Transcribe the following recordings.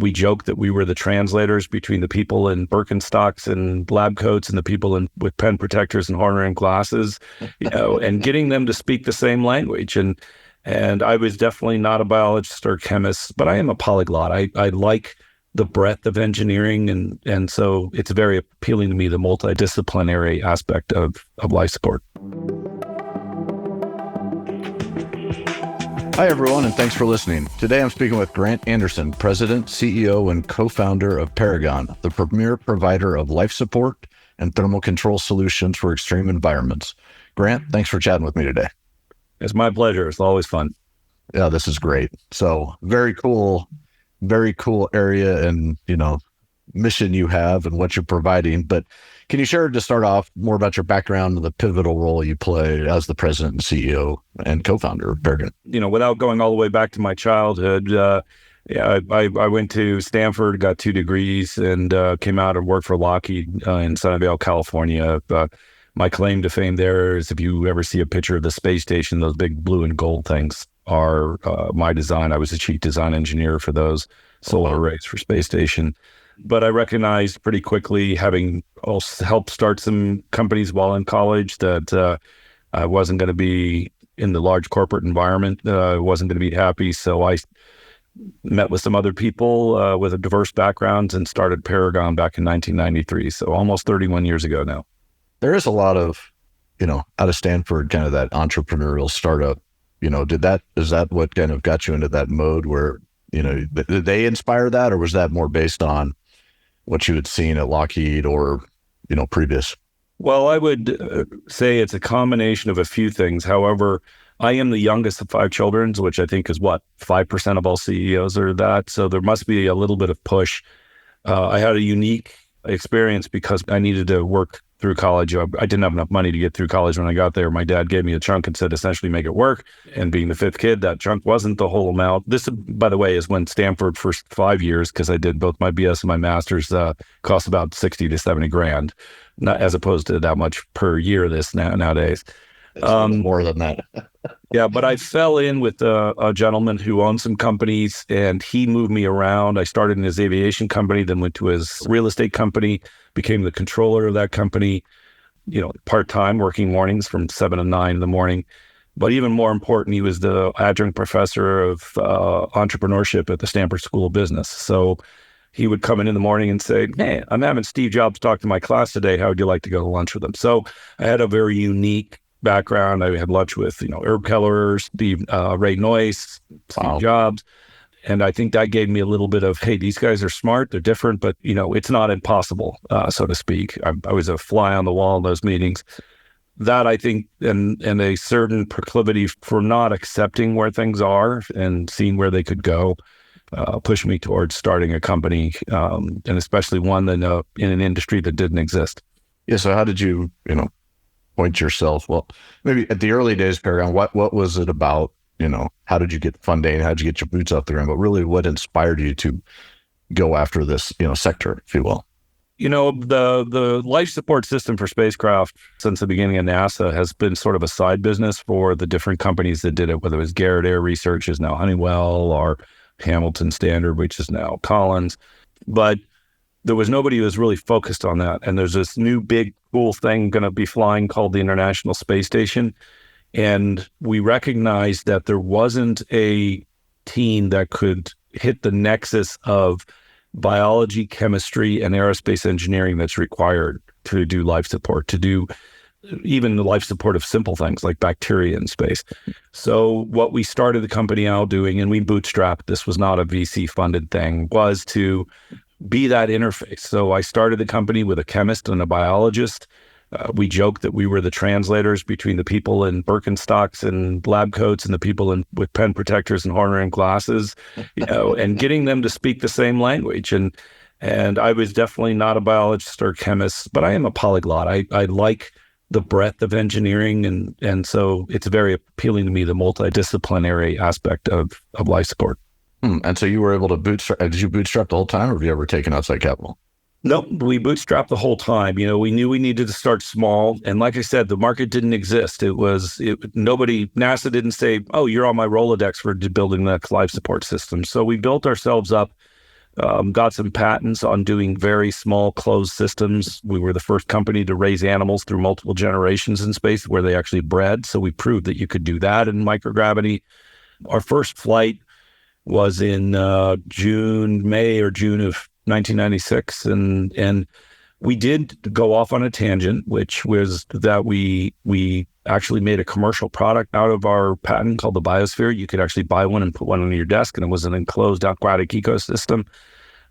We joke that we were the translators between the people in Birkenstocks and lab coats and the people with pen protectors and horn rim glasses, and getting them to speak the same language. And I was definitely not a biologist or chemist, but I am a polyglot. I like the breadth of engineering, and so it's very appealing to me, the multidisciplinary aspect of life support. Hi, everyone, and thanks for listening. Today, I'm speaking with Grant Anderson, President, CEO, and co-founder of Paragon, the premier provider of life support and thermal control solutions for extreme environments. Grant, thanks for chatting with me today. It's my pleasure. It's always fun. Yeah, this is great. So very cool area and, mission you have and what you're providing. But can you share, to start off, more about your background and the pivotal role you play as the president and CEO and co-founder of Paragon? Without going all the way back to my childhood, I went to Stanford, got 2 degrees, and came out and worked for Lockheed in Sunnyvale, California. My claim to fame there is, if you ever see a picture of the space station, those big blue and gold things are my design. I was the chief design engineer for those solar arrays for space station. But I recognized pretty quickly, having also helped start some companies while in college, that I wasn't going to be in the large corporate environment. I wasn't going to be happy. So I met with some other people with a diverse backgrounds and started Paragon back in 1993. So almost 31 years ago now. There is a lot of, out of Stanford, kind of that entrepreneurial startup. Is that what kind of got you into that mode where, did they inspire that, or was that more based on what you had seen at Lockheed or, previous? Well, I would say it's a combination of a few things. However, I am the youngest of 5 children, which I think is 5% of all CEOs are that. So there must be a little bit of push. I had a unique experience because I needed to work through college. I didn't have enough money to get through college when I got there. My dad gave me a chunk and said, essentially, make it work. And being the 5th kid, that chunk wasn't the whole amount. This, by the way, is when Stanford for 5 years, because I did both my BS and my master's, cost about 60 to 70 grand, not as opposed to that much per year nowadays. It's more than that. Yeah, but I fell in with a gentleman who owned some companies, and he moved me around. I started in his aviation company, then went to his real estate company, became the controller of that company, part-time, working mornings from 7 to 9 in the morning. But even more important, he was the adjunct professor of entrepreneurship at the Stanford School of Business. So he would come in the morning and say, "Hey, I'm having Steve Jobs talk to my class today. How would you like to go to lunch with him?" So I had a very unique background. I had lunch with, Herb Keller, Ray Noyce, Steve Jobs. And I think that gave me a little bit of, hey, these guys are smart, they're different, but, it's not impossible, so to speak. I was a fly on the wall in those meetings. That, I think, and a certain proclivity for not accepting where things are and seeing where they could go, pushed me towards starting a company, and especially one that in an industry that didn't exist. Yeah, so how did you, point yourself? Well, maybe at the early days, Paragon, what was it about? How did you get funding? How did you get your boots off the ground? But really, what inspired you to go after this, sector, if you will? The life support system for spacecraft since the beginning of NASA has been sort of a side business for the different companies that did it, whether it was Garrett Air Research is now Honeywell, or Hamilton Standard, which is now Collins. But there was nobody who was really focused on that. And there's this new big cool thing going to be flying called the International Space Station. And we recognized that there wasn't a team that could hit the nexus of biology, chemistry, and aerospace engineering that's required to do life support, to do even the life support of simple things like bacteria in space. So what we started the company out doing, and we bootstrapped, this was not a VC funded thing, was to be that interface. So I started the company with a chemist and a biologist. We joked that we were the translators between the people in Birkenstocks and lab coats and the people with pen protectors and horn rim glasses, and getting them to speak the same language. And I was definitely not a biologist or chemist, but I am a polyglot. I like the breadth of engineering, and so it's very appealing to me, the multidisciplinary aspect of life support. And so you were able to bootstrap. Did you bootstrap the whole time, or have you ever taken outside capital? No, we bootstrapped the whole time. We knew we needed to start small. And like I said, the market didn't exist. NASA didn't say, "Oh, you're on my Rolodex for building that life support system." So we built ourselves up got some patents on doing very small closed systems. We were the first company to raise animals through multiple generations in space where they actually bred. So we proved that you could do that in microgravity. Our first flight was in May or June of 1996. And we did go off on a tangent, which was that we actually made a commercial product out of our patent called the Biosphere. You could actually buy one and put one on your desk, and it was an enclosed aquatic ecosystem.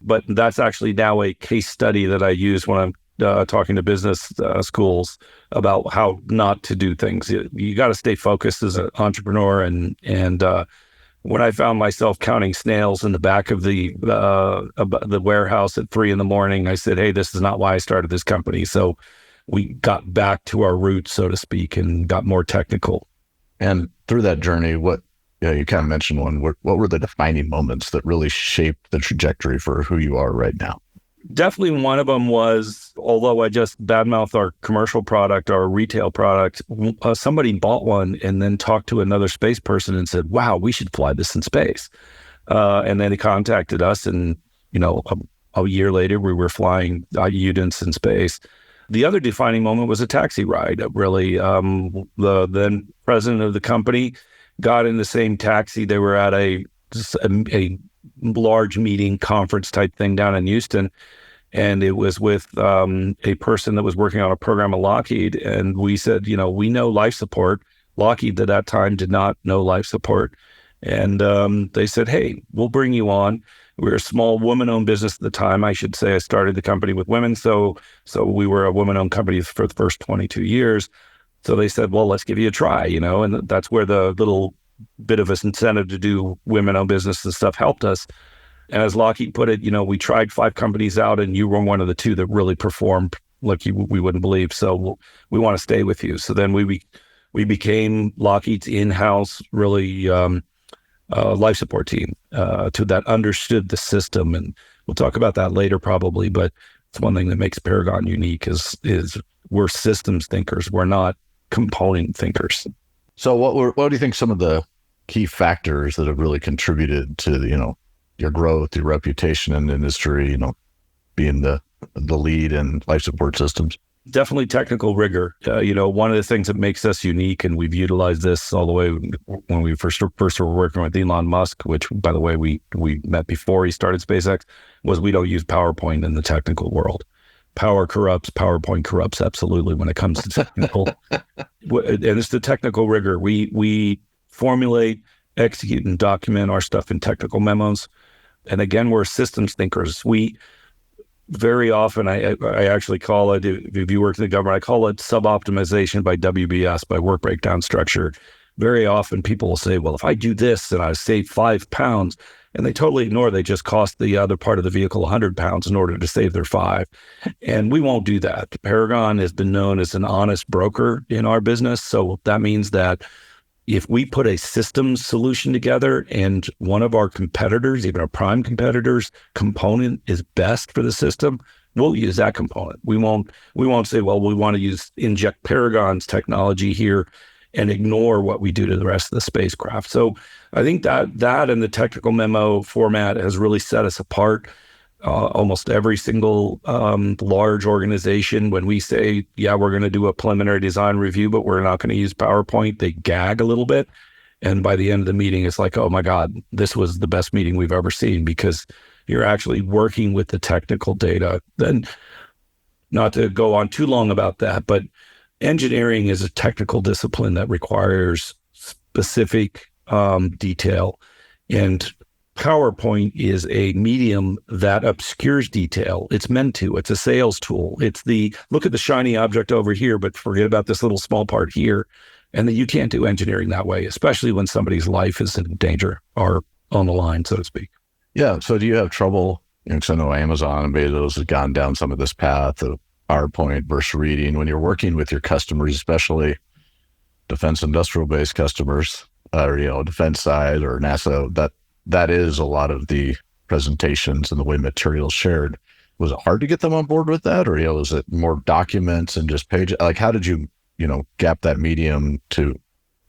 But that's actually now a case study that I use when I'm talking to business schools about how not to do things. You got to stay focused as an entrepreneur. And when I found myself counting snails in the back of the warehouse at 3 a.m, I said, hey, this is not why I started this company. So we got back to our roots, so to speak, and got more technical. And through that journey, you kind of mentioned one, what were the defining moments that really shaped the trajectory for who you are right now? Definitely one of them was, although I just badmouthed our commercial product, our retail product, somebody bought one and then talked to another space person and said, wow, we should fly this in space. And then he contacted us, and, a year later, we were flying units in space. The other defining moment was a taxi ride. Really, the then president of the company got in the same taxi. They were at a large meeting conference type thing down in Houston. And it was with a person that was working on a program at Lockheed. And we said, we know life support. Lockheed at that time did not know life support. And they said, hey, we'll bring you on. We were a small woman-owned business at the time. I should say I started the company with women. So we were a woman-owned company for the first 22 years. So they said, well, let's give you a try, and that's where the little bit of an incentive to do women-owned business and stuff helped us. And as Lockheed put it, we tried 5 companies out, and you were one of the 2 that really performed like we wouldn't believe. So we want to stay with you. So then we became Lockheed's in-house, really life support team that understood the system. And we'll talk about that later probably, but it's one thing that makes Paragon unique is we're systems thinkers. We're not component thinkers. So what do you think some of the key factors that have really contributed to, your growth, your reputation in the industry, being the lead in life support systems? Definitely technical rigor. One of the things that makes us unique, and we've utilized this all the way when we first were working with Elon Musk, which, by the way, we met before he started SpaceX, was we don't use PowerPoint in the technical world. Power corrupts, PowerPoint corrupts absolutely when it comes to technical. And it's the technical rigor. We formulate, execute, and document our stuff in technical memos. And again, we're systems thinkers. We very often, I actually call it, if you work in the government, I call it sub-optimization by WBS, by work breakdown structure. Very often people will say, well, if I do this, then I save 5 pounds. And they totally ignore they just cost the other part of the vehicle 100 pounds in order to save their 5. And we won't do that. Paragon has been known as an honest broker in our business. So that means that if we put a systems solution together and one of our competitors, even our prime competitors, component is best for the system, we'll use that component. We won't say, well, we want to inject Paragon's technology here and ignore what we do to the rest of the spacecraft. So I think that and the technical memo format has really set us apart. Almost every single large organization, when we say, yeah, we're going to do a preliminary design review, but we're not going to use PowerPoint, they gag a little bit. And by the end of the meeting, it's like, oh my God, this was the best meeting we've ever seen, because you're actually working with the technical data. Then, not to go on too long about that, but engineering is a technical discipline that requires specific detail. And PowerPoint is a medium that obscures detail. It's meant to. It's a sales tool. It's look at the shiny object over here, but forget about this little small part here. And then you can't do engineering that way, especially when somebody's life is in danger or on the line, so to speak. Yeah. So do you have trouble? Because I know Amazon and Bezos has gone down some of this path of PowerPoint versus reading. When you're working with your customers, especially defense industrial based customers, or defense side or NASA, that is a lot of the presentations and the way materials shared. Was it hard to get them on board with that, or was it more documents and just pages? Like, how did you gap that medium to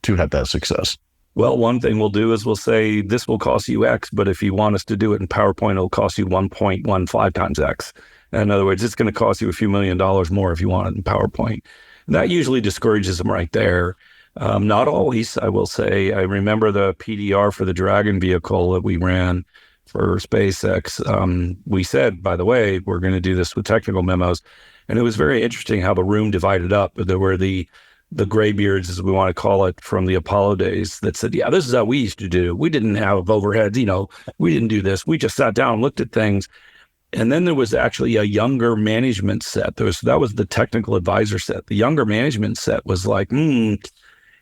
have that success? Well, one thing we'll do is we'll say this will cost you X, but if you want us to do it in PowerPoint, it'll cost you 1.15 times X. In other words, it's going to cost you a few $1,000,000 more if you want it in PowerPoint. And that usually discourages them right there. Not always, I will say. I remember the PDR for the Dragon vehicle that we ran for SpaceX. We said, by the way, we're going to do this with technical memos. And it was very interesting how the room divided up. There were the graybeards, as we want to call it, from the Apollo days that said, yeah, this is how we used to do. We didn't have overheads, we didn't do this. We just sat down and looked at things. And then there was actually a younger management set. That was the technical advisor set. The younger management set was like, And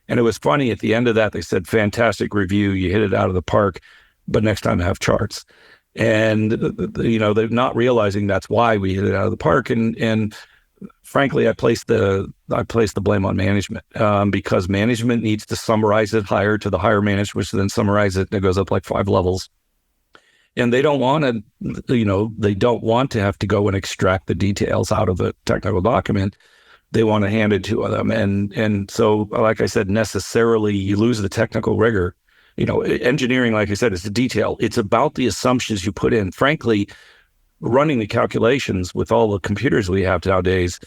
it was funny, at the end of that, they said, fantastic review. You hit it out of the park, but next time have charts. And, they're not realizing that's why we hit it out of the park. And frankly, I place the blame on management because management needs to summarize it higher to the higher management, which then summarize it, and it goes up like 5 levels. And they don't want to have to go and extract the details out of a technical document. They want to hand it to them. And so, like I said, necessarily you lose the technical rigor. Engineering, like I said, is the detail. It's about the assumptions you put in. Frankly, running the calculations with all the computers we have nowadays,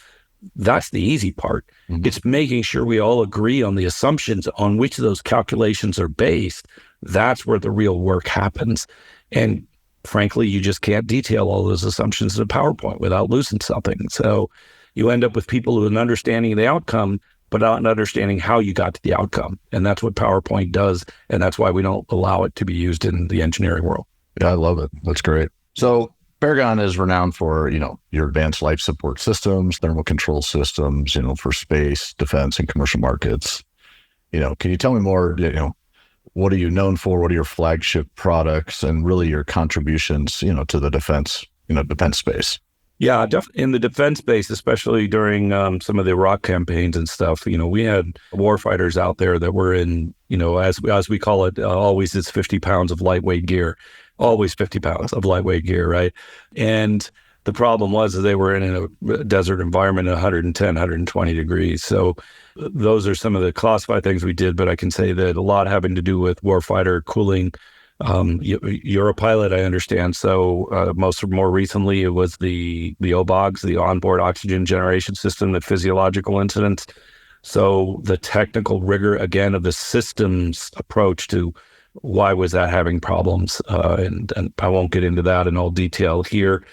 that's the easy part. Mm-hmm. It's making sure we all agree on the assumptions on which those calculations are based. That's where the real work happens. And frankly, you just can't detail all those assumptions in a PowerPoint without losing something. So you end up with people with an understanding of the outcome, but not understanding how you got to the outcome. And that's what PowerPoint does. And that's why we don't allow it to be used in the engineering world. Yeah, I love it. That's great. So Paragon is renowned for, your advanced life support systems, thermal control systems, for space, defense, and commercial markets. Can you tell me more, what are you known for? What are your flagship products and really your contributions, to the defense space? Yeah, in the defense space, especially during some of the Iraq campaigns and stuff, we had warfighters out there that were in, as we call it, always it's 50 pounds of lightweight gear. Always 50 pounds of lightweight gear, right? And the problem was that they were in a desert environment at 110, 120 degrees. So those are some of the classified things we did, but I can say that a lot having to do with warfighter cooling. You're a pilot, I understand. So more recently, it was the OBOGs, the onboard oxygen generation system, the physiological incidents. So the technical rigor, again, of the systems approach to why was that having problems? And I won't get into that in all detail here.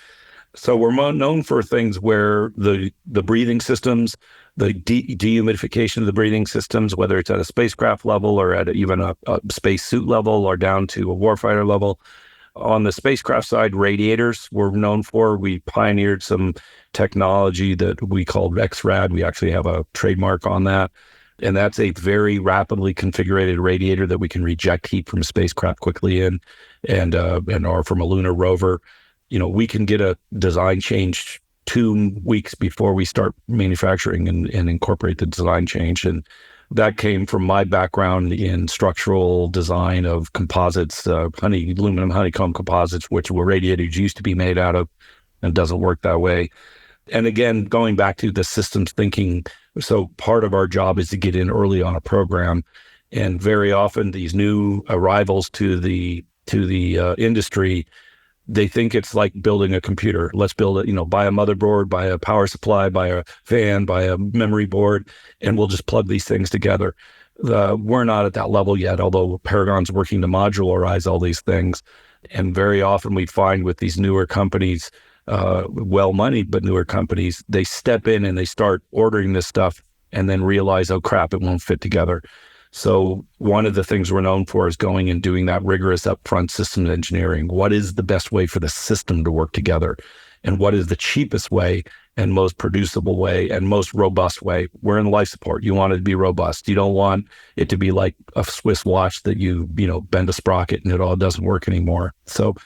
So we're known for things where the breathing systems, the dehumidification of the breathing systems, whether it's at a spacecraft level or at even a space suit level or down to a warfighter level. On the spacecraft side, radiators we're known for. We pioneered some technology that we called XRAD. We actually have a trademark on that. And that's a very rapidly configured radiator that we can reject heat from a spacecraft quickly and or from a lunar rover. We can get a design change 2 weeks before we start manufacturing and incorporate the design change. And that came from my background in structural design of composites, aluminum honeycomb composites, which were radiators used to be made out of, and it doesn't work that way. And again, going back to the systems thinking, so part of our job is to get in early on a program. And very often these new arrivals to the industry, they think it's like building a computer. Let's build it, buy a motherboard, buy a power supply, buy a fan, buy a memory board, and we'll just plug these things together. We're not at that level yet, although Paragon's working to modularize all these things. And very often we find with these newer companies, well-moneyed but newer companies, they step in and they start ordering this stuff and then realize, oh crap, it won't fit together. So one of the things we're known for is going and doing that rigorous upfront systems engineering. What is the best way for the system to work together? And what is the cheapest way and most producible way and most robust way? We're in life support. You want it to be robust. You don't want it to be like a Swiss watch that you bend a sprocket and it all doesn't work anymore. So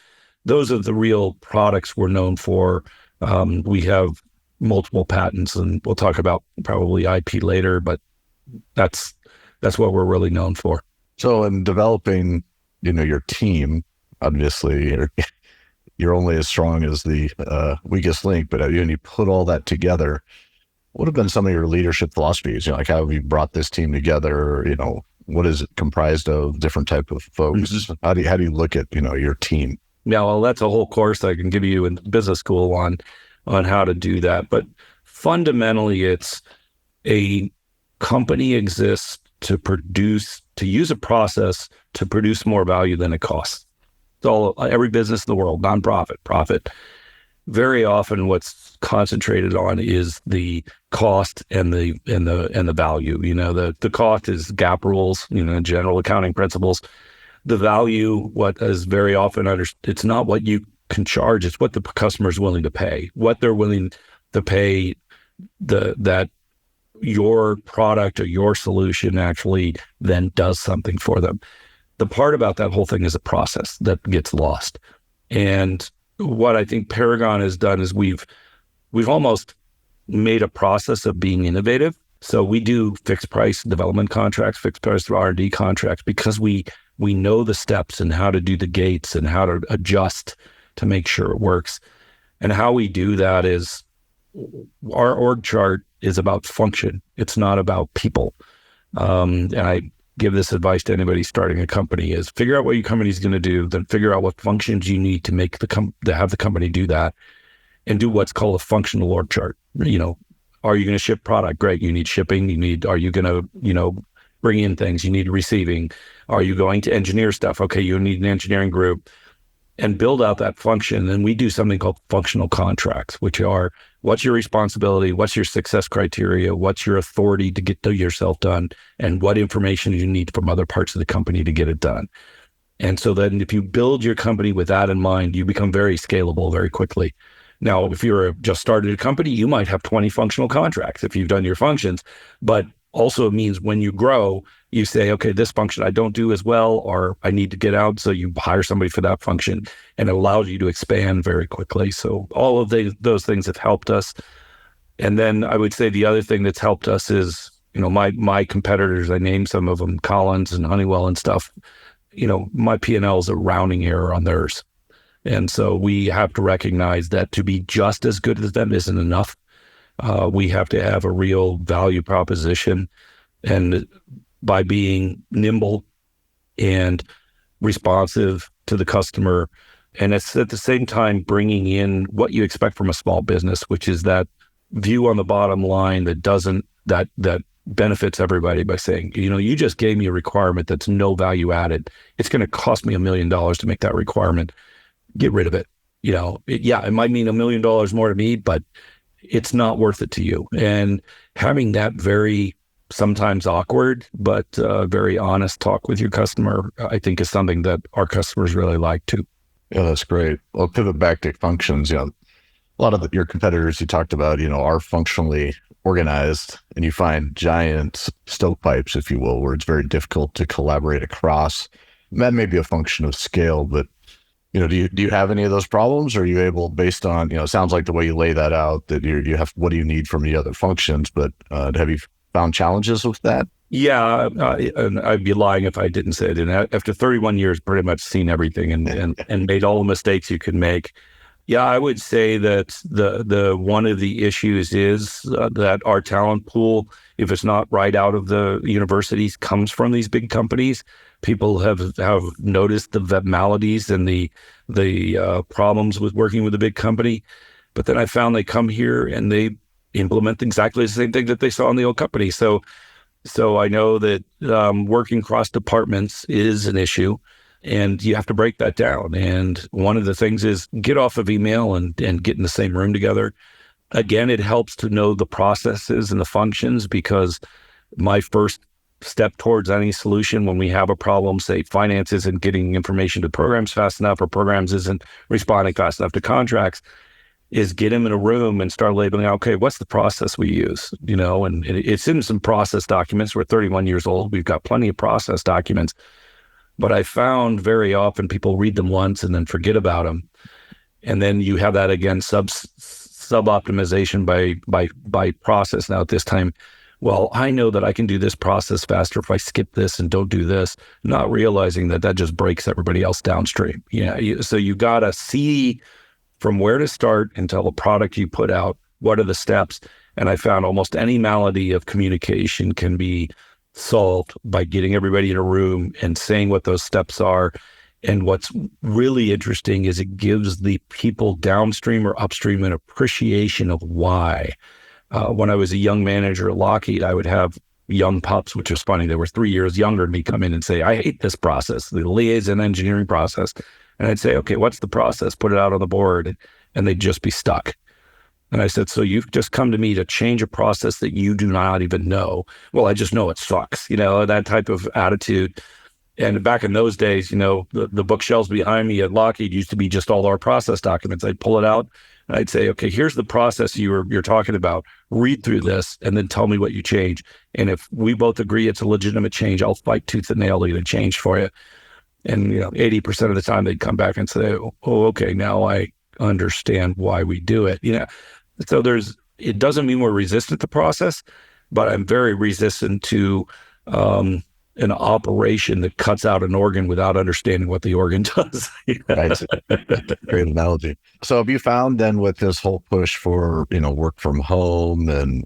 those are the real products we're known for. We have multiple patents, and we'll talk about probably IP later, but that's what we're really known for. So in developing, your team, obviously you're only as strong as the weakest link, but when you put all that together, what have been some of your leadership philosophies? Like how have you brought this team together? What is it comprised of? Different type of folks? How do you look at, your team? Yeah, well, that's a whole course I can give you in business school on how to do that. But fundamentally, it's a company exists to use a process to produce more value than it costs. So every business in the world, nonprofit, profit, very often what's concentrated on is the cost and the value. The cost is GAAP rules, general accounting principles. The value, what is very often it's not what you can charge, it's what the customer is willing to pay, what they're willing to pay that your product or your solution actually then does something for them. The part about that whole thing is a process that gets lost. And what I think Paragon has done is we've almost made a process of being innovative. So we do fixed price development contracts, fixed price R&D contracts, because we know the steps and how to do the gates and how to adjust to make sure it works. And how we do that is our org chart is about function. It's not about people. And I give this advice to anybody starting a company is figure out what your company is going to do, then figure out what functions you need to make to have the company do that, and do what's called a functional org chart. Are you going to ship product? Great. You need shipping. Are you going to, bring in things? You need receiving. Are you going to engineer stuff? Okay. You need an engineering group, and build out that function. And we do something called functional contracts, which are what's your responsibility? What's your success criteria? What's your authority to get yourself done? And what information you need from other parts of the company to get it done? And so then if you build your company with that in mind, you become very scalable very quickly. Now, if you're just started a company, you might have 20 functional contracts if you've done your functions, but also it means when you grow, you say, okay, this function I don't do as well, or I need to get out. So you hire somebody for that function, and it allows you to expand very quickly. So all of those things have helped us. And then I would say the other thing that's helped us is, my competitors, I named some of them, Collins and Honeywell and stuff, my P&L is a rounding error on theirs. And so we have to recognize that to be just as good as them isn't enough. We have to have a real value proposition, and by being nimble and responsive to the customer, and it's at the same time bringing in what you expect from a small business, which is that view on the bottom line that benefits everybody by saying, you just gave me a requirement that's no value added. It's going to cost me $1 million to make that requirement. Get rid of it. It might mean $1 million more to me, but it's not worth it to you. And having that very sometimes awkward, but very honest talk with your customer, I think is something that our customers really like too. Yeah, that's great. Well, pivot back to functions. A lot of your competitors you talked about, are functionally organized, and you find giant stovepipes, if you will, where it's very difficult to collaborate across. And that may be a function of scale, but do you have any of those problems? Or are you able, based on, it sounds like the way you lay that out, that you have, what do you need from the other functions, but have you found challenges with that? Yeah, and I'd be lying if I didn't say it. And after 31 years, pretty much seen everything and made all the mistakes you could make. Yeah, I would say that the one of the issues is that our talent pool, if it's not right out of the universities, comes from these big companies. People have noticed the maladies and the problems with working with a big company. But then I found they come here and they implement exactly the same thing that they saw in the old company. So I know that working cross departments is an issue, and you have to break that down. And one of the things is get off of email and get in the same room together. Again, it helps to know the processes and the functions, because my first step towards any solution when we have a problem, say finance isn't getting information to programs fast enough, or programs isn't responding fast enough to contracts, is get them in a room and start labeling out, okay, what's the process we use? And it's in some process documents. We're 31 years old. We've got plenty of process documents. But I found very often people read them once and then forget about them. And then you have that again, sub-optimization by process. Now at this time, well, I know that I can do this process faster if I skip this and don't do this, not realizing that just breaks everybody else downstream. So you got to see from where to start until the product you put out, what are the steps? And I found almost any malady of communication can be solved by getting everybody in a room and saying what those steps are. And what's really interesting is it gives the people downstream or upstream an appreciation of why. When I was a young manager at Lockheed, I would have young pups, which was funny. They were 3 years younger than me, come in and say, I hate this process, the liaison engineering process. And I'd say, okay, what's the process? Put it out on the board. And they'd just be stuck. And I said, so you've just come to me to change a process that you do not even know. Well, I just know it sucks, that type of attitude. And back in those days, the bookshelves behind me at Lockheed used to be just all our process documents. I'd pull it out and I'd say, okay, here's the process you're talking about. Read through this and then tell me what you change. And if we both agree it's a legitimate change, I'll fight tooth and nail to get a change for you. And 80% of the time they'd come back and say, oh, okay, now I understand why we do it. So it doesn't mean we're resistant to process, but I'm very resistant to an operation that cuts out an organ without understanding what the organ does. Right. Great analogy. So have you found then with this whole push for, work from home and,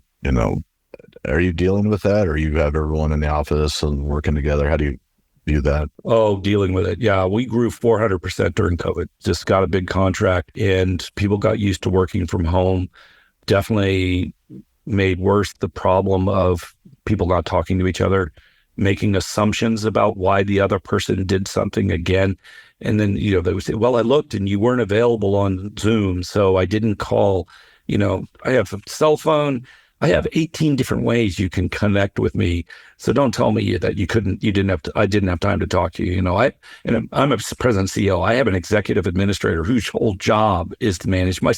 are you dealing with that, or you have everyone in the office and working together? How do you view that? Oh, dealing with it. Yeah. We grew 400% during COVID, just got a big contract and people got used to working from home. Definitely made worse the problem of people not talking to each other, making assumptions about why the other person did something again. And then, they would say, well, I looked and you weren't available on Zoom, so I didn't call. I have a cell phone. I have 18 different ways you can connect with me. So don't tell me that I didn't have time to talk to you. I'm a president CEO. I have an executive administrator whose whole job is to manage my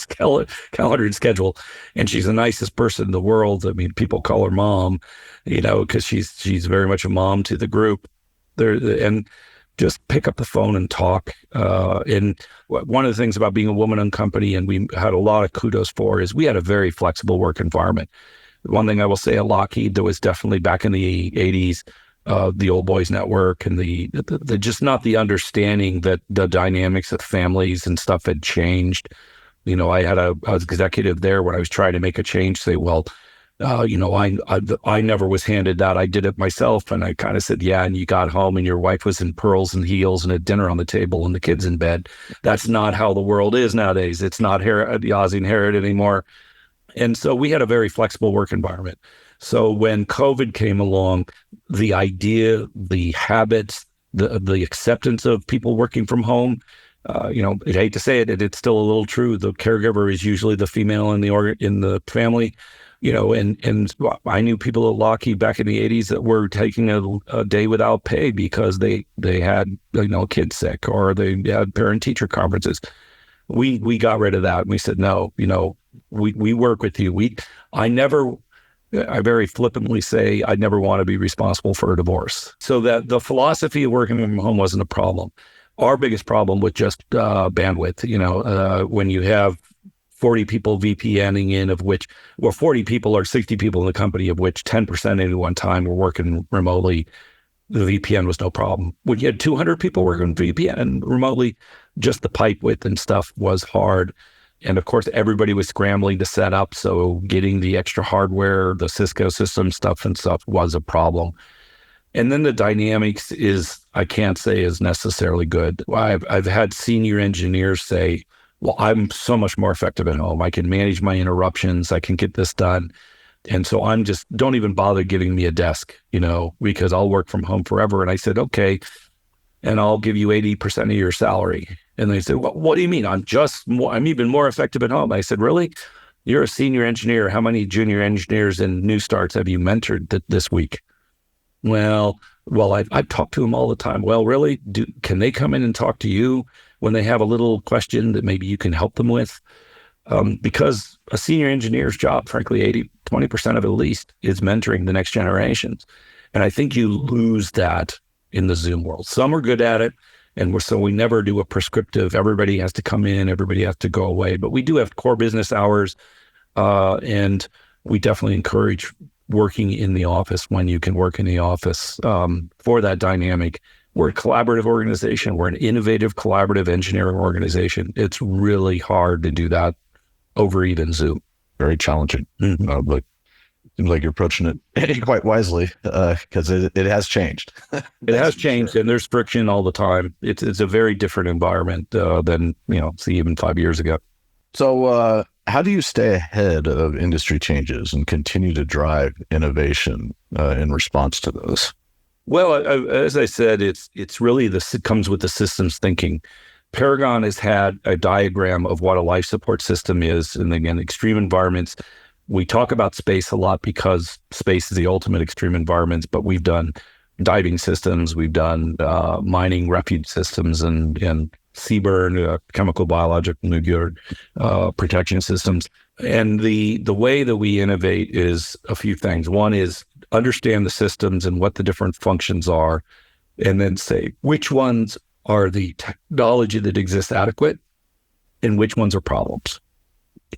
calendar and schedule. And she's the nicest person in the world. I mean, people call her mom, because she's very much a mom to the group there. And just pick up the phone and talk. And one of the things about being a woman-owned company, and we had a lot of kudos for, is we had a very flexible work environment. One thing I will say at Lockheed, there was definitely back in the 80s, the old boys network and the just not the understanding that the dynamics of families and stuff had changed. I was executive there when I was trying to make a change, say, well, I never was handed that. I did it myself. And I kind of said, yeah. And you got home and your wife was in pearls and heels and a dinner on the table and the kids in bed. That's not how the world is nowadays. It's not Ozzie and Harriet anymore. And so we had a very flexible work environment. So when COVID came along, the idea, the habits, the acceptance of people working from home, I hate to say it, it's still a little true. The caregiver is usually the female in the family. And I knew people at Lockheed back in the 80s that were taking a day without pay because they had, kids sick or they had parent-teacher conferences. We got rid of that. And we said, no, we work with you. I very flippantly say, I never want to be responsible for a divorce. So that the philosophy of working from home wasn't a problem. Our biggest problem was just bandwidth. When you have 40 people VPNing in, of which, 40 people or 60 people in the company, of which 10% at any one time were working remotely, the VPN was no problem. When you had 200 people working VPN and remotely, just the pipe width and stuff was hard. And of course, everybody was scrambling to set up. So getting the extra hardware, the Cisco system stuff was a problem. And then the dynamics I can't say is necessarily good. I've had senior engineers say, well, I'm so much more effective at home. I can manage my interruptions. I can get this done. And so don't even bother giving me a desk, because I'll work from home forever. And I said, okay, and I'll give you 80% of your salary. And they said, well, what do you mean? I'm even more effective at home. I said, really? You're a senior engineer. How many junior engineers and new starts have you mentored this week? Well, I've talked to them all the time. Well, really? Can they come in and talk to you when they have a little question that maybe you can help them with? Because a senior engineer's job, frankly, 20% of it at least, is mentoring the next generations. And I think you lose that in the Zoom world. Some are good at it. And so we never do a prescriptive, everybody has to come in, everybody has to go away. But we do have core business hours. And we definitely encourage working in the office when you can work in the office for that dynamic. We're a collaborative organization. We're an innovative, collaborative engineering organization. It's really hard to do that over even Zoom. Very challenging. Mm-hmm. But Seems like you're approaching it quite wisely because it has changed. It has changed, and there's friction all the time. It's a very different environment than say even 5 years ago. So how do you stay ahead of industry changes and continue to drive innovation in response to those? Well, as I said, it's really it comes with the systems thinking. Paragon has had a diagram of what a life support system is, and again, extreme environments. We talk about space a lot because space is the ultimate extreme environments, but we've done diving systems, we've done mining refuge systems, and CBRN, chemical, biological, nuclear protection systems. And the way that we innovate is a few things. One is understand the systems and what the different functions are, and then say which ones are the technology that exists adequate and which ones are problems.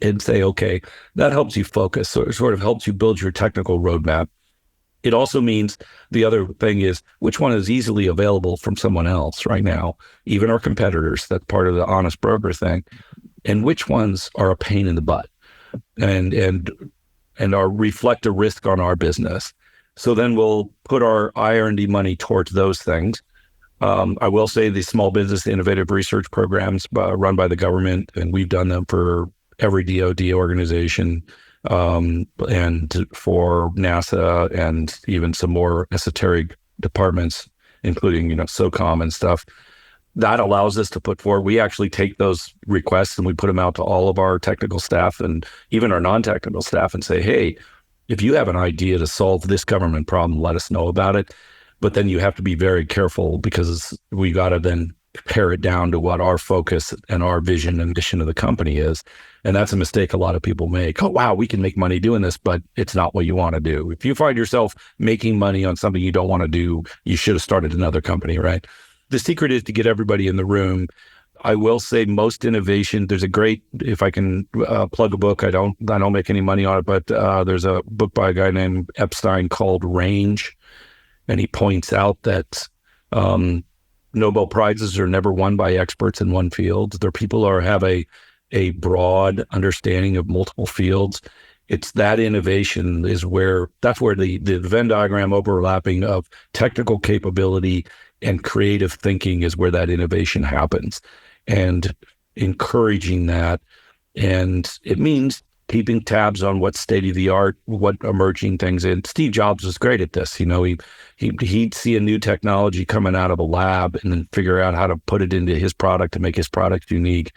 And say, okay, that helps you focus. So it sort of helps you build your technical roadmap. It also means the other thing is which one is easily available from someone else right now, even our competitors. That's part of the honest broker thing. And which ones are a pain in the butt and are reflect a risk on our business. So then we'll put our R&D money towards those things. I will say the small business innovative research programs run by the government, and we've done them for every DoD organization and for NASA and even some more esoteric departments, including, SOCOM and stuff. That allows us to put forward, we actually take those requests and we put them out to all of our technical staff and even our non-technical staff and say, hey, if you have an idea to solve this government problem, let us know about it. But then you have to be very careful because we got to then pare it down to what our focus and our vision and mission of the company is. And that's a mistake a lot of people make. Oh, wow, we can make money doing this, but it's not what you want to do. If you find yourself making money on something you don't want to do, you should have started another company, right? The secret is to get everybody in the room. I will say most innovation, there's a great, if I can plug a book, I don't make any money on it, but there's a book by a guy named Epstein called Range. And he points out that Nobel Prizes are never won by experts in one field. They're people who have a broad understanding of multiple fields. It's that innovation that's where the Venn diagram overlapping of technical capability and creative thinking is where that innovation happens, and encouraging that. And it means keeping tabs on what's state of the art, what emerging things. And Steve Jobs was great at this. He'd see a new technology coming out of a lab and then figure out how to put it into his product to make his product unique.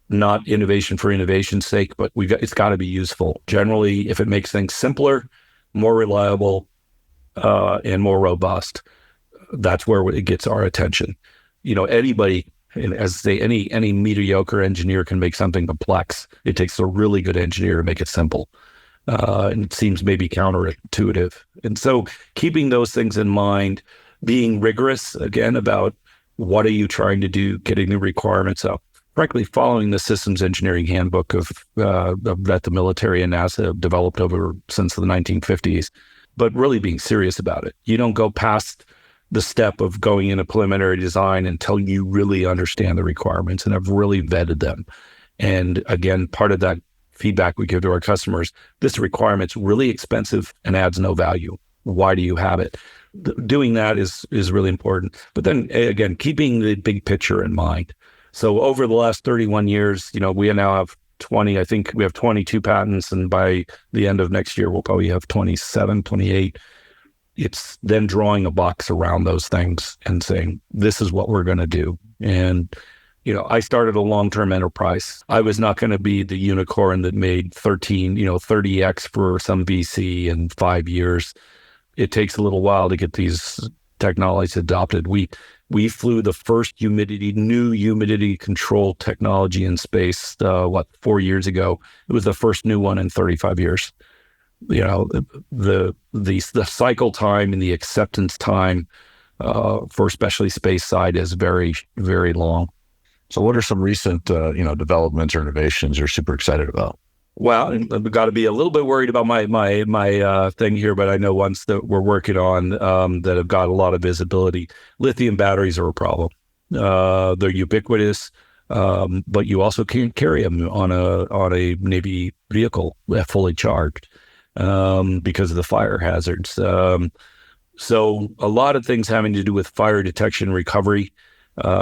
Not innovation for innovation's sake, but it's got to be useful. Generally, if it makes things simpler, more reliable, and more robust, that's where it gets our attention. Anybody, and as I say, any mediocre engineer can make something complex. It takes a really good engineer to make it simple. And it seems maybe counterintuitive. And so keeping those things in mind, being rigorous, again, about what are you trying to do, getting the requirements up. Frankly, following the systems engineering handbook that the military and NASA have developed over since the 1950s, but really being serious about it. You don't go past the step of going into preliminary design until you really understand the requirements and have really vetted them. And again, part of that feedback we give to our customers, this requirement's really expensive and adds no value. Why do you have it? Doing that is really important. But then again, keeping the big picture in mind. So over the last 31 years, we now have 20, I think we have 22 patents, and by the end of next year, we'll probably have 27, 28. It's then drawing a box around those things and saying, this is what we're going to do. And, I started a long-term enterprise. I was not going to be the unicorn that made 30X for some VC in 5 years. It takes a little while to get these technologies adopted. We flew the first new humidity control technology in space, 4 years ago. It was the first new one in 35 years. The cycle time and the acceptance time for especially space side is very, very long. So what are some recent, developments or innovations you're super excited about? Well, I've got to be a little bit worried about my thing here, but I know ones that we're working on that have got a lot of visibility. Lithium batteries are a problem. They're ubiquitous, but you also can't carry them on a Navy vehicle fully charged. because of the fire hazards. So a lot of things having to do with fire detection and recovery.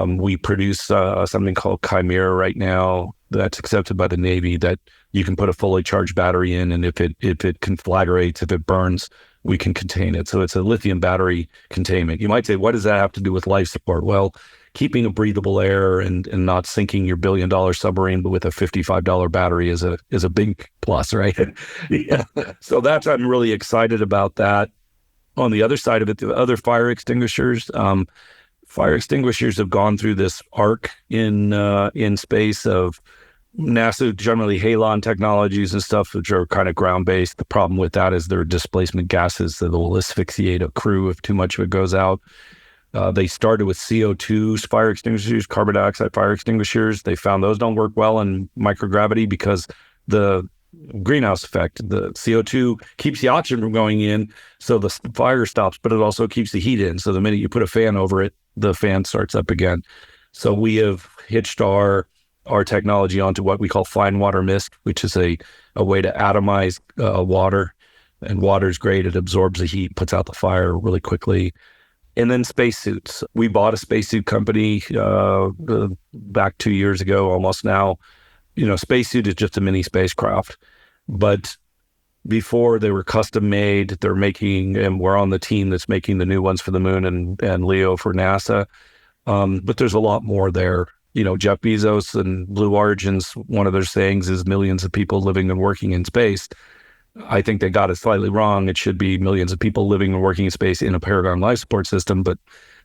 We produce something called Chimera right now that's accepted by the Navy, that you can put a fully charged battery in, and if it conflagrates, if it burns, we can contain it. So it's a lithium battery containment. You might say, what does that have to do with life support? Well, keeping a breathable air and not sinking your $1 billion submarine, but with a $55 battery is a big plus, right? Yeah. So I'm really excited about that. On the other side of it, the other fire extinguishers have gone through this arc in space of NASA, generally halon technologies and stuff, which are kind of ground-based. The problem with that is there are displacement gases that will asphyxiate a crew if too much of it goes out. They started with CO2 fire extinguishers, carbon dioxide fire extinguishers. They found those don't work well in microgravity because the greenhouse effect, the CO2 keeps the oxygen from going in, so the fire stops, but it also keeps the heat in. So the minute you put a fan over it, the fan starts up again. So we have hitched our technology onto what we call fine water mist, which is a way to atomize water. And water is great. It absorbs the heat, puts out the fire really quickly. And then spacesuits. We bought a spacesuit company back 2 years ago, almost now. Spacesuit is just a mini spacecraft. But before, they were custom made. They're making, and we're on the team that's making the new ones for the moon and Leo for NASA. But there's a lot more there. Jeff Bezos and Blue Origin's, one of their sayings is millions of people living and working in space. I think they got it slightly wrong. It should be millions of people living and working in space in a Paragon life support system, but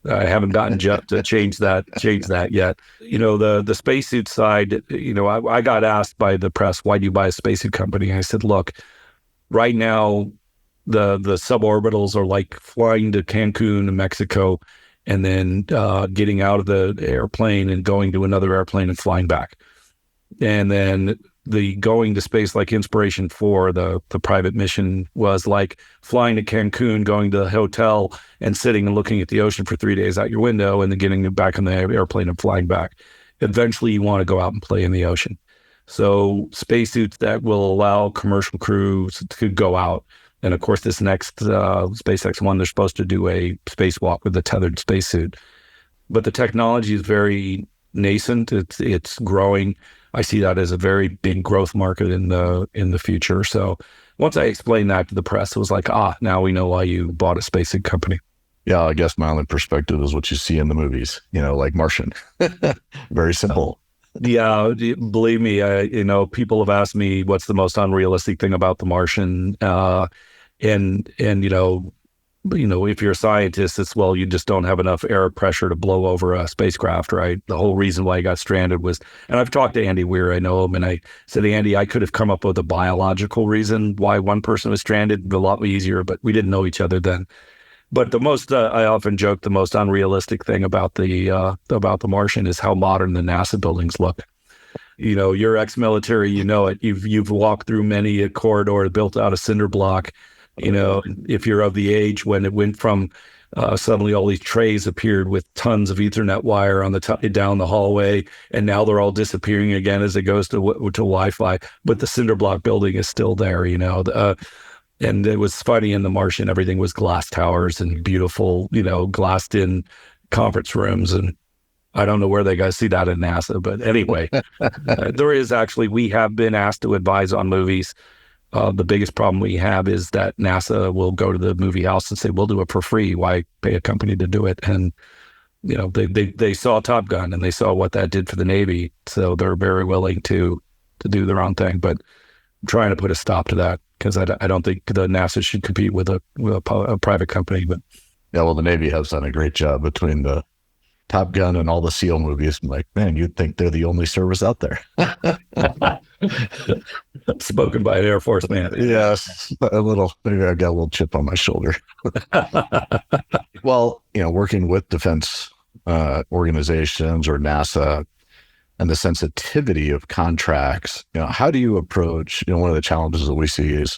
I haven't gotten Jeff to change that yet. The spacesuit side, I got asked by the press, why do you buy a spacesuit company? I said, look, right now, the suborbitals are like flying to Cancun, Mexico, and then getting out of the airplane and going to another airplane and flying back. And then the going to space, like Inspiration 4, the private mission, was like flying to Cancun, going to the hotel and sitting and looking at the ocean for 3 days out your window, and then getting back on the airplane and flying back. Eventually, you want to go out and play in the ocean. So spacesuits that will allow commercial crews to go out. And of course, this next SpaceX one, they're supposed to do a spacewalk with a tethered spacesuit. But the technology is very nascent. It's growing. I see that as a very big growth market in the future. So once I explained that to the press, it was like, now we know why you bought a spacesuit company. Yeah, I guess my only perspective is what you see in the movies, like Martian. Very simple. Yeah, believe me, people have asked me what's the most unrealistic thing about The Martian, and if you're a scientist, it's, well, you just don't have enough air pressure to blow over a spacecraft, right? The whole reason why he got stranded was, and I've talked to Andy Weir, I know him, and I said, Andy, I could have come up with a biological reason why one person was stranded, a lot easier, but we didn't know each other then. But the most, I often joke, the most unrealistic thing about the Martian is how modern the NASA buildings look. You're ex-military, it. You've walked through many a corridor built out of cinder block. If you're of the age when it went from suddenly all these trays appeared with tons of Ethernet wire on down the hallway, and now they're all disappearing again as it goes to Wi-Fi. But the cinder block building is still there. And it was funny in The Martian, everything was glass towers and beautiful, glassed in conference rooms. And I don't know where they got to see that in NASA. But anyway, there is actually, we have been asked to advise on movies. The biggest problem we have is that NASA will go to the movie house and say, we'll do it for free. Why pay a company to do it? And, they saw Top Gun and they saw what that did for the Navy. So they're very willing to do their own thing. But I'm trying to put a stop to that, because I don't think the NASA should compete with a private company. But yeah, well, the Navy has done a great job between the Top Gun and all the SEAL movies. I'm like, man, you'd think they're the only service out there. Spoken by an Air Force man. Yes, maybe I got a little chip on my shoulder. Well, working with defense organizations or NASA, and the sensitivity of contracts, how do you approach, one of the challenges that we see is,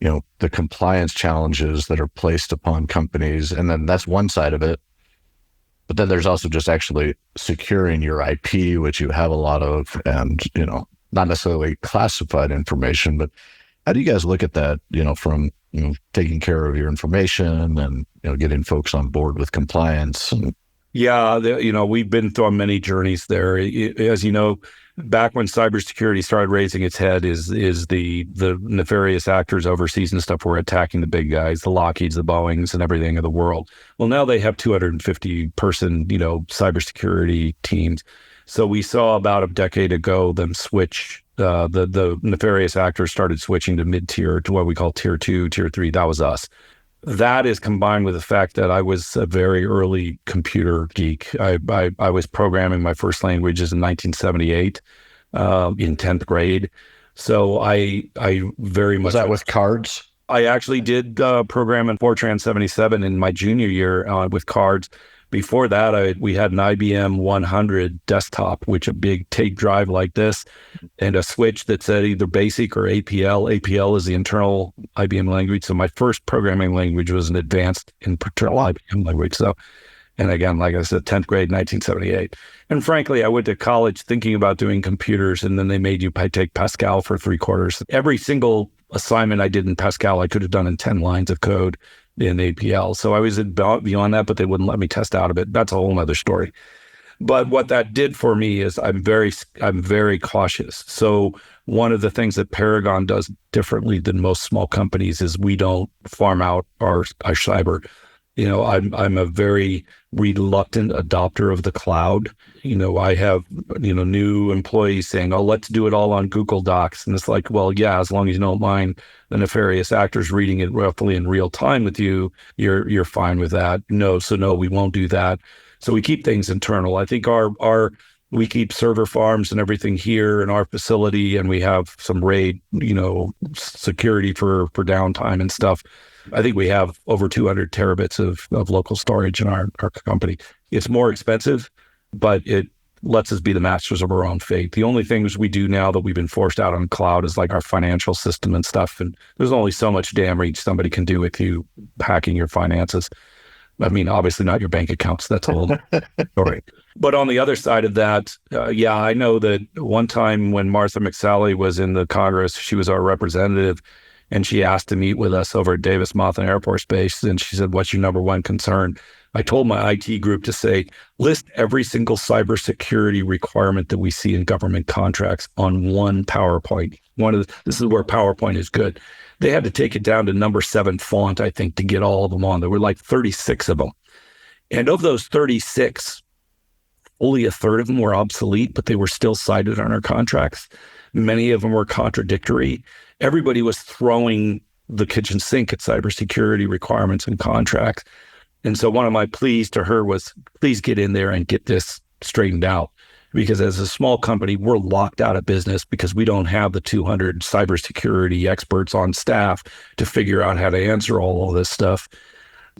the compliance challenges that are placed upon companies. And then that's one side of it. But then there's also just actually securing your IP, which you have a lot of, and, not necessarily classified information, but How do you guys look at that, from, taking care of your information and, getting folks on board with compliance? Yeah, we've been through many journeys there. As you know, back when cybersecurity started raising its head, is the nefarious actors overseas and stuff were attacking the big guys, the Lockheeds, the Boeings, and everything of the world. Well, now they have 250 person, cybersecurity teams. So we saw about a decade ago them switch. The nefarious actors started switching to mid-tier, to what we call tier 2, tier 3. That was us. That is combined with the fact that I was a very early computer geek. I was programming my first languages in 1978 in 10th grade. So I very much... Was that with cards? I actually did program in Fortran 77 in my junior year with cards. Before that, we had an IBM 100 desktop, which a big tape drive like this, and a switch that said either BASIC or APL. APL is the internal IBM language. So my first programming language was an advanced internal IBM language. So, and again, like I said, 10th grade, 1978. And frankly, I went to college thinking about doing computers, and then they made you take Pascal for 3 quarters. Every single assignment I did in Pascal, I could have done in 10 lines of code in APL. So I was beyond that, but they wouldn't let me test out of it. That's a whole nother story. But what that did for me is I'm very cautious. So one of the things that Paragon does differently than most small companies is we don't farm out our cyber. I'm a very reluctant adopter of the cloud. I have, new employees saying, oh, let's do it all on Google Docs. And it's like, well, yeah, as long as you don't mind the nefarious actors reading it roughly in real time with you, you're fine with that. No, we won't do that. So we keep things internal. I think we keep server farms and everything here in our facility, and we have some RAID, security for downtime and stuff. I think we have over 200 terabits of local storage in our company. It's more expensive, but it lets us be the masters of our own fate. The only things we do now that we've been forced out on cloud is like our financial system and stuff. And there's only so much damage somebody can do with you hacking your finances. I mean, obviously not your bank accounts. That's a whole story. But on the other side of that, I know that one time when Martha McSally was in the Congress, she was our representative, and she asked to meet with us over at Davis-Monthan Air Force Base. And she said, what's your number one concern? I told my IT group to say, list every single cybersecurity requirement that we see in government contracts on one PowerPoint. This is where PowerPoint is good. They had to take it down to number 7 font, I think, to get all of them on. There were like 36 of them. And of those 36, only a third of them were obsolete, but they were still cited on our contracts. Many of them were contradictory. Everybody was throwing the kitchen sink at cybersecurity requirements and contracts. And so one of my pleas to her was, please get in there and get this straightened out. Because as a small company, we're locked out of business because we don't have the 200 cybersecurity experts on staff to figure out how to answer all of this stuff.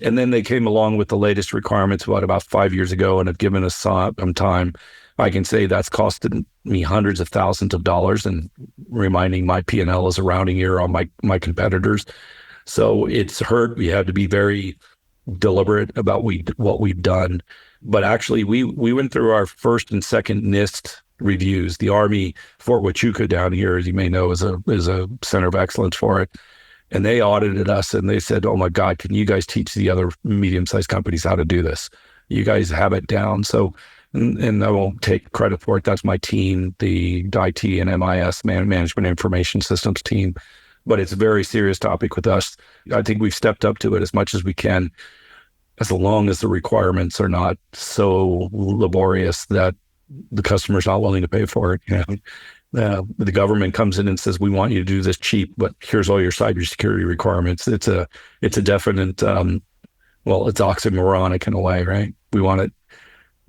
And then they came along with the latest requirements about 5 years ago and have given us some time. I can say that's costed me hundreds of thousands of dollars and reminding my P&L as a rounding error on my competitors. So it's hurt. We had to be very deliberate about what we've done. But actually, we went through our first and second NIST reviews. The Army, Fort Huachuca down here, as you may know, is a center of excellence for it. And they audited us and they said, oh my God, can you guys teach the other medium-sized companies how to do this? You guys have it down. So, and I won't take credit for it. That's my team, the IT and MIS, Management Information Systems team. But it's a very serious topic with us. I think we've stepped up to it as much as we can, as long as the requirements are not so laborious that the customer's not willing to pay for it. The government comes in and says, we want you to do this cheap, but here's all your cybersecurity requirements. It's a definite, it's oxymoronic in a way, right? We want it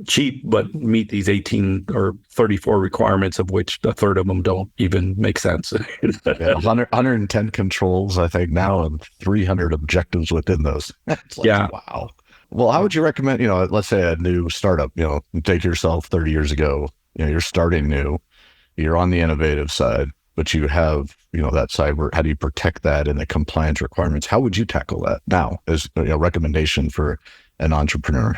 cheap, but meet these 18 or 34 requirements, of which a third of them don't even make sense. 110 controls, I think now, and 300 objectives within those. Wow. Well, how would you recommend, let's say a new startup, take yourself 30 years ago, you're starting new, you're on the innovative side, but you have, that cyber, how do you protect that and the compliance requirements? How would you tackle that now as a recommendation for an entrepreneur?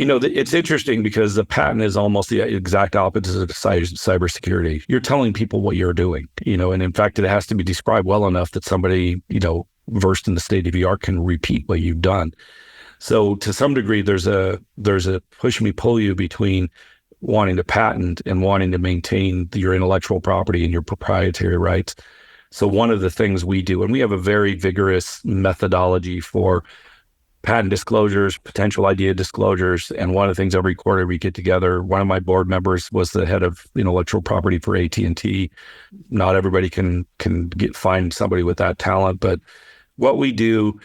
It's interesting because the patent is almost the exact opposite of cybersecurity. You're telling people what you're doing, and in fact, it has to be described well enough that somebody, versed in the state of the art can repeat what you've done. So to some degree, there's a push me, pull you between wanting to patent and wanting to maintain your intellectual property and your proprietary rights. So one of the things we do, and we have a very vigorous methodology for patent disclosures, potential idea disclosures. And one of the things every quarter we get together, one of my board members was the head of intellectual property for AT&T. Not everybody can find somebody with that talent, but what we do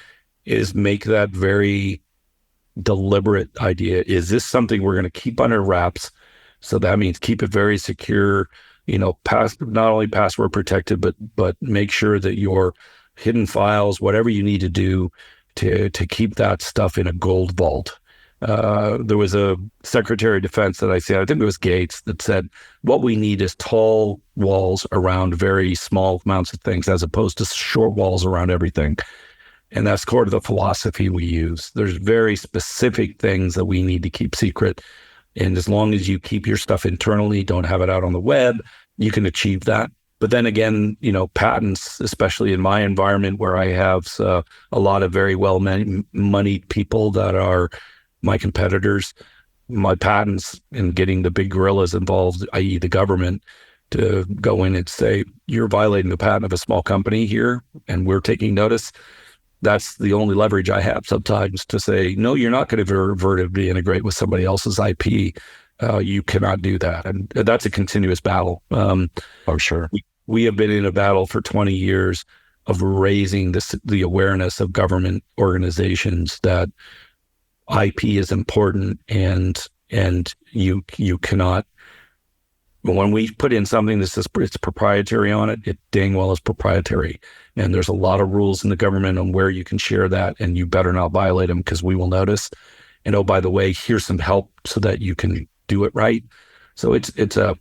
is make that very deliberate idea. Is this something we're going to keep under wraps? So that means keep it very secure, not only password protected, but make sure that your hidden files, whatever you need to do to keep that stuff in a gold vault. There was a Secretary of Defense that I think it was Gates, that said, what we need is tall walls around very small amounts of things as opposed to short walls around everything. And that's sort of the philosophy we use. There's very specific things that we need to keep secret. And as long as you keep your stuff internally, don't have it out on the web, you can achieve that. But then again, patents, especially in my environment where I have a lot of very well-moneyed people that are my competitors, my patents and getting the big gorillas involved, i.e. the government, to go in and say, you're violating the patent of a small company here and we're taking notice. That's the only leverage I have sometimes to say, no, you're not going to vertically integrate with somebody else's IP. You cannot do that. And that's a continuous battle. Oh, sure. We have been in a battle for 20 years of raising the awareness of government organizations that IP is important and you cannot. When we put in something that says it's proprietary on it, it dang well is proprietary. And there's a lot of rules in the government on where you can share that, and you better not violate them because we will notice. And oh, by the way, here's some help so that you can do it right. So it's a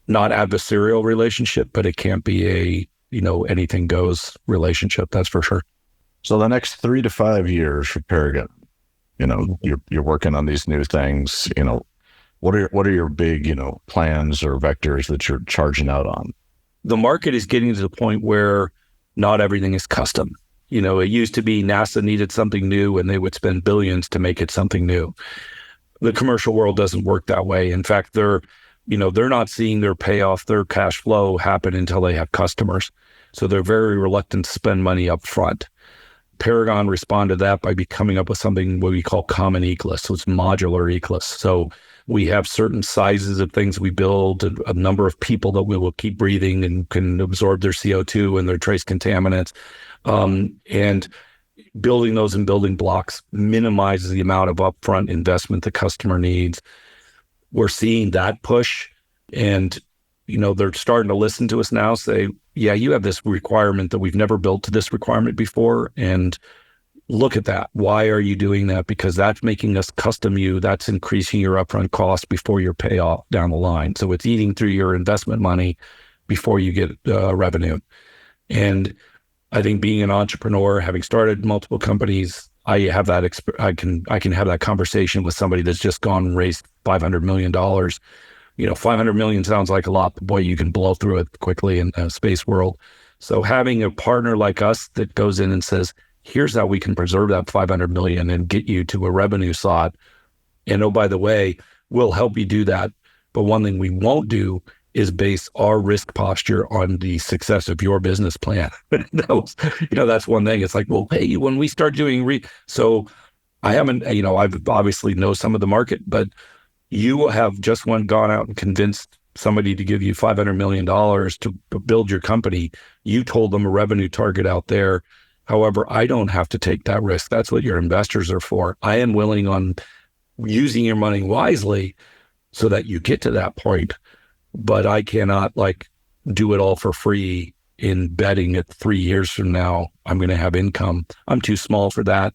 not adversarial relationship, but it can't be a, anything goes relationship. That's for sure. So the next 3 to 5 years for Paragon, you're working on these new things, what are your big, plans or vectors that you're charging out on? The market is getting to the point where not everything is custom. It used to be NASA needed something new and they would spend billions to make it something new. The commercial world doesn't work that way. In fact, they're not seeing their payoff, their cash flow happen until they have customers. So they're very reluctant to spend money up front. Paragon responded to that by coming up with something what we call common ECLS. So it's modular ECLS. So we have certain sizes of things we build, a number of people that we will keep breathing and can absorb their CO2 and their trace contaminants. And building those in building blocks minimizes the amount of upfront investment the customer needs. We're seeing that push, and they're starting to listen to us now, say, yeah, you have this requirement that we've never built to this requirement before, and look at that. Why are you doing that? Because that's making us custom you. That's increasing your upfront cost before your payoff down the line. So it's eating through your investment money before you get revenue. And I think being an entrepreneur, having started multiple companies, I have that. I can have that conversation with somebody that's just gone and raised $500 million. $500 million sounds like a lot, but boy, you can blow through it quickly in the space world. So having a partner like us that goes in and says, here's how we can preserve that 500 million and get you to a revenue slot. And oh, by the way, we'll help you do that. But one thing we won't do is base our risk posture on the success of your business plan. That's one thing. It's like, well, hey, when we start doing so I haven't, I've obviously know some of the market, but you have just gone out and convinced somebody to give you $500 million to build your company. You told them a revenue target out there. However, I don't have to take that risk. That's what your investors are for. I am willing on using your money wisely so that you get to that point, but I cannot do it all for free in betting that 3 years from now, I'm going to have income. I'm too small for that.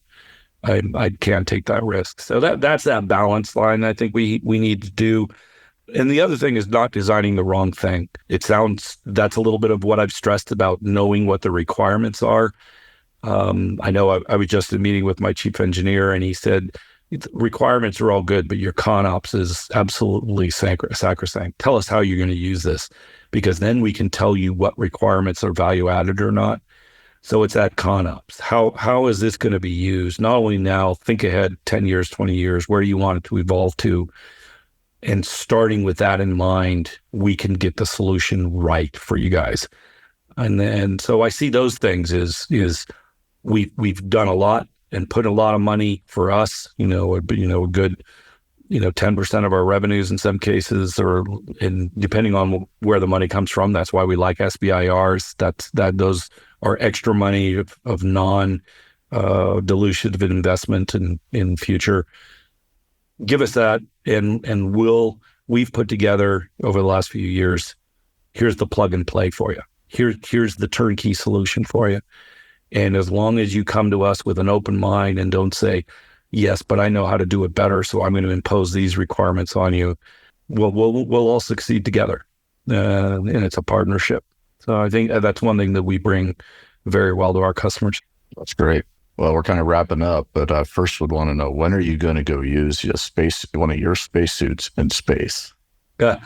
I can't take that risk. So that's that balance line I think we need to do. And the other thing is not designing the wrong thing. That's a little bit of what I've stressed about knowing what the requirements are. I know I was just in a meeting with my chief engineer, and he said, requirements are all good, but your ConOps is absolutely sacrosanct. Tell us how you're going to use this, because then we can tell you what requirements are value added or not. So it's that ConOps. How is this going to be used? Not only now, think ahead 10 years, 20 years, where do you want it to evolve to? And starting with that in mind, we can get the solution right for you guys. And so I see those things is we've done a lot and put a lot of money for us, a good, 10% of our revenues in some cases, and depending on where the money comes from. That's why we like SBIRs. Those are extra money of non-dilutive investment in future. Give us that, and we've put together over the last few years, here's the plug and play for you. Here's the turnkey solution for you. And as long as you come to us with an open mind and don't say, yes, but I know how to do it better, so I'm going to impose these requirements on you, we'll all succeed together. And it's a partnership. So I think that's one thing that we bring very well to our customers. That's great. Well, we're kind of wrapping up, but I first would want to know, when are you going to go use one of your spacesuits in space? I'm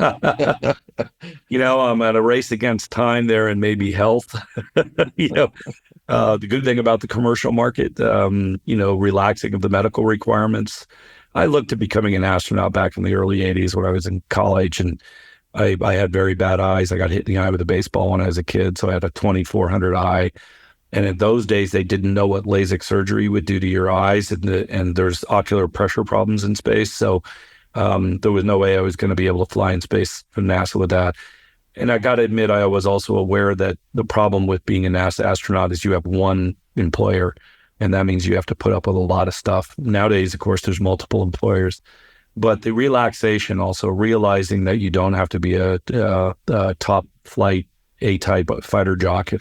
at a race against time there and maybe health. The good thing about the commercial market, relaxing of the medical requirements. I looked at becoming an astronaut back in the early 80s when I was in college, and I had very bad eyes. I got hit in the eye with a baseball when I was a kid, so I had a 2400 eye. And in those days, they didn't know what LASIK surgery would do to your eyes, and there's ocular pressure problems in space. So there was no way I was going to be able to fly in space from NASA with that. And I got to admit, I was also aware that the problem with being a NASA astronaut is you have one employer, and that means you have to put up with a lot of stuff. Nowadays, of course, there's multiple employers. But the relaxation, also realizing that you don't have to be a top flight A-type fighter jock,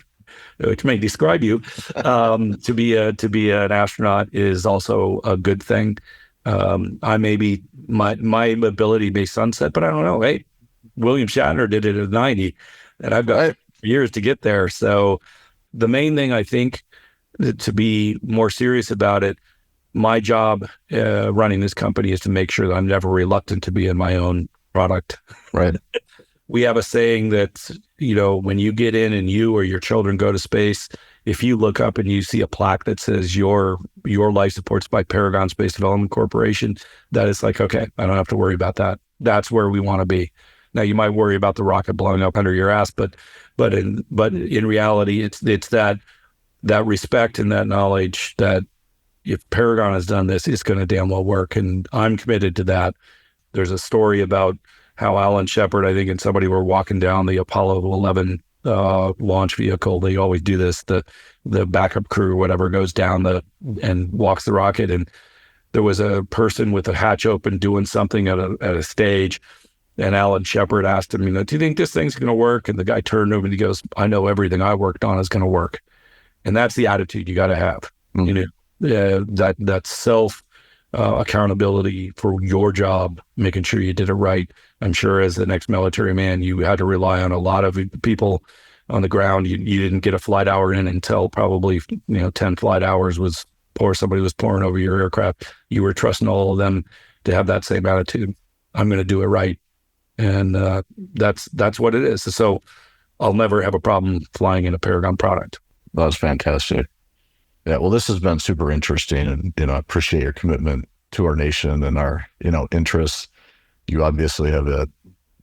which may describe you, to be an astronaut is also a good thing. I may be my ability may sunset, but I don't know. Hey, William Shatner did it at 90, and I've got years to get there. So the main thing, I think, to be more serious about it, my job running this company is to make sure that I'm never reluctant to be in my own product. Right. We have a saying that, when you get in and you or your children go to space, if you look up and you see a plaque that says your life support's by Paragon Space Development Corporation, that is like, okay, I don't have to worry about that. That's where we want to be. Now, you might worry about the rocket blowing up under your ass, but in reality, it's that respect and that knowledge that if Paragon has done this, it's going to damn well work. And I'm committed to that. There's a story about how Alan Shepard, I think, and somebody were walking down the Apollo 11 launch vehicle. They always do this. The backup crew, whatever, goes down and walks the rocket. And there was a person with a hatch open doing something at a stage. And Alan Shepard asked him, do you think this thing's going to work? And the guy turned over and he goes, I know everything I worked on is going to work. And that's the attitude you got to have. Mm-hmm. That self accountability for your job, making sure you did it right. I'm sure as an ex-military man, you had to rely on a lot of people on the ground. You didn't get a flight hour in until probably 10 flight hours somebody was pouring over your aircraft. You were trusting all of them to have that same attitude. I'm going to do it right. And that's what it is. So I'll never have a problem flying in a Paragon product. That's fantastic. Yeah, well, this has been super interesting, and I appreciate your commitment to our nation and our interests. You obviously have a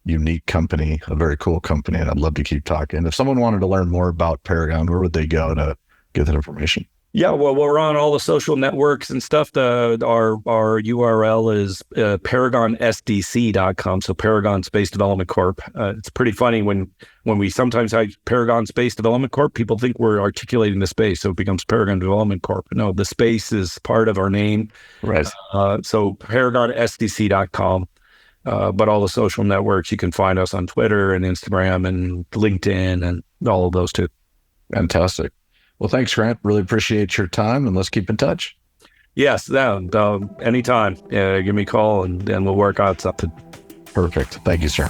unique company, a very cool company, and I'd love to keep talking. If someone wanted to learn more about Paragon, where would they go to get that information? Yeah, well, we're on all the social networks and stuff. Our URL is paragonsdc.com, so Paragon Space Development Corp. It's pretty funny when we sometimes have Paragon Space Development Corp, people think we're articulating the space, so it becomes Paragon Development Corp. No, the space is part of our name. Right. So paragonsdc.com. But all the social networks, you can find us on Twitter and Instagram and LinkedIn and all of those too. Fantastic. Well, thanks, Grant. Really appreciate your time, and let's keep in touch. Yes, anytime. Give me a call, and we'll work out something. Perfect. Thank you, sir.